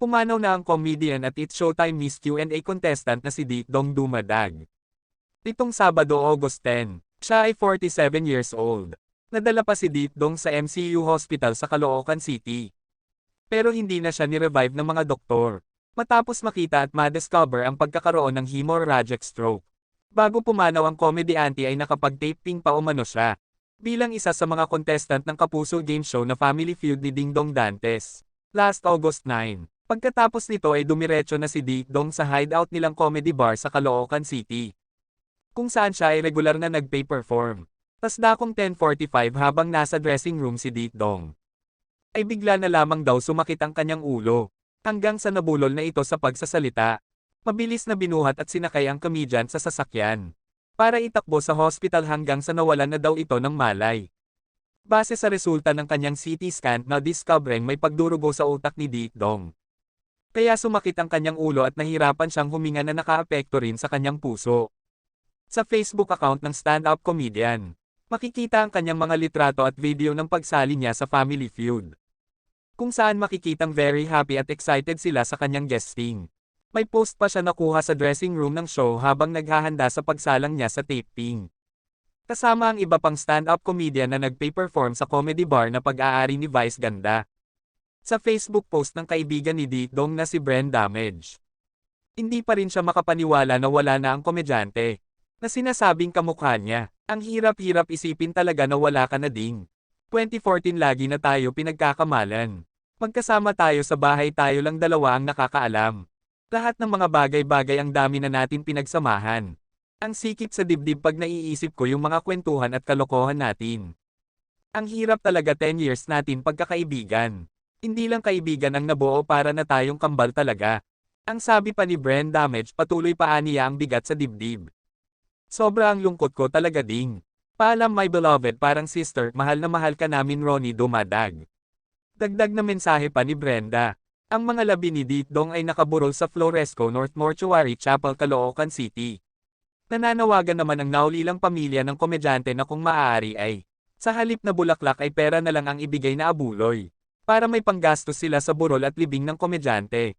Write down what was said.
Pumanaw na ang comedian at It's Showtime Miss Q&A contestant na si Dingdong Dumadag. Nitong Sabado, August 10, siya ay 47 years old. Nadala pa si Dingdong sa MCU Hospital sa Caloocan City. Pero hindi na siya ni-revive ng mga doktor, matapos makita at ma-discover ang pagkakaroon ng hemorrhagic stroke. Bago pumanaw ang komedyante ay nakapag-taping pa umano siya, bilang isa sa mga contestant ng Kapuso game show na Family Feud ni Dingdong Dantes. Last August 9, pagkatapos nito ay dumiretso na si Dingdong sa hideout nilang comedy bar sa Caloocan City, kung saan siya ay regular na nagpe-perform. Tas dakong 10:45 habang nasa dressing room si Dingdong, ay bigla na lamang daw sumakit ang kanyang ulo, hanggang sa nabulol na ito sa pagsasalita. Mabilis na binuhat at sinakay ang comedian sa sasakyan, para itakbo sa hospital hanggang sa nawalan na daw ito ng malay. Base sa resulta ng kanyang CT scan na discovering may pagdurugo sa utak ni Dingdong. Kaya sumakit ang kanyang ulo at nahirapan siyang huminga na nakaapekto rin sa kanyang puso. Sa Facebook account ng stand-up comedian, makikita ang kanyang mga litrato at video ng pagsali niya sa Family Feud, kung saan makikitang very happy at excited sila sa kanyang guesting. May post pa siya nakuha sa dressing room ng show habang naghahanda sa pagsalang niya sa taping, kasama ang iba pang stand-up comedian na nagpe-perform sa comedy bar na pag-aari ni Vice Ganda. Sa Facebook post ng kaibigan ni Dingdong na si Bren Damage, hindi pa rin siya makapaniwala na wala na ang komedyante, na sinasabing kamukha niya. Ang hirap-hirap isipin talaga na wala ka na ding. 2014 lagi na tayo pinagkakamalan. Magkasama tayo sa bahay, tayo lang dalawa ang nakakaalam. Lahat ng mga bagay-bagay ang dami na natin pinagsamahan. Ang sikip sa dibdib pag naiisip ko yung mga kwentuhan at kalokohan natin. Ang hirap talaga 10 years natin pagkakaibigan. Hindi lang kaibigan ang nabuo para na tayong kambal talaga. Ang sabi pa ni Bren Damage, patuloy pa aniya ang bigat sa dibdib. Sobra ang lungkot ko talaga ding. Paalam my beloved, parang sister, mahal na mahal ka namin Ronnie Dumadag. Dagdag na mensahe pa ni Brenda. Ang mga labi ni Dingdong ay nakaburol sa Floresco North Mortuary Chapel, Caloocan City. Nananawagan naman ang naulilang pamilya ng komedyante na kung maaari ay, sa halip na bulaklak ay pera na lang ang ibigay na abuloy, para may panggastos sila sa burol at libing ng komedyante.